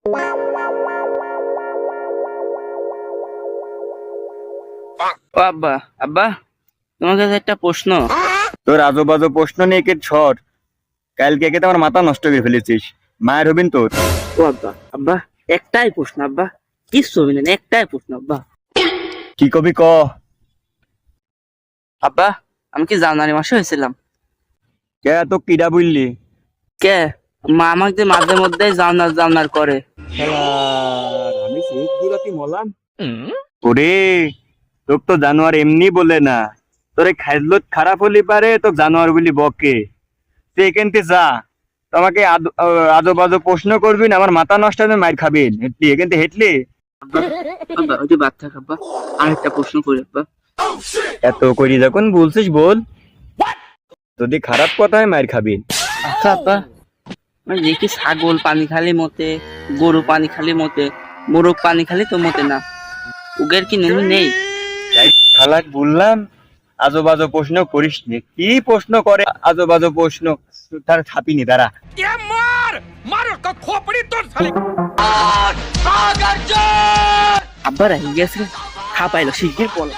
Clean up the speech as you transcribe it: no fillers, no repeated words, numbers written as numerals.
ও আব্বা, আব্বা তোমার কাছে একটা প্রশ্ন। তোর আজো বাজো প্রশ্ন নিয়ে কে ছড়, কালকে কে তোমার মাথা নষ্ট করে ফেলেছিস, মায়ের হবিন তোর। ও আব্বা, আব্বা একটাই প্রশ্ন আব্বা, কিচ্ছু হবে না, একটাই প্রশ্ন আব্বা। কি কবি ক। আব্বা আমি কি জানুয়ারি মাসে হয়েছিলাম? কে তো কিডা বললি? কে মা আমাকে মাঝে মধ্যে জানার জানার করে। আমি সেই গুলাতি মলাম। ওরে তোক তো জানোয়ার এমনি বলে না, তোর এই খাইজলত খারাপ হলি পারে তো জানোয়ার বলি বকে। তুই এখানতে যা, তোমাকে আজো বাজো প্রশ্ন করবি না, আমার মাথা নষ্ট হবে, মার খাবিন। হেটলি এখানতে হেটলি। আব্বা, আব্বা ওই যে বাদ থাক আব্বা, আরেকটা প্রশ্ন করি আব্বা। এত করি যখন বলছিস বল, যদি খারাপ কথা হয় মার খাবি। আচ্ছা আব্বা, মানে দেখি ছাগল পানি খালি মতে, গরু পানি খালি মতে, মোরগ পানি খালি তো মতে না, উগের কি নুন নেই? খালাক বললাম আজো বাজো প্রশ্ন করিস নি। কি প্রশ্ন করে আজো বাজো প্রশ্ন, তার ছাপিনি তারা। আব্বা রাহি গেছে, খা পাইলো শিগগির বলো।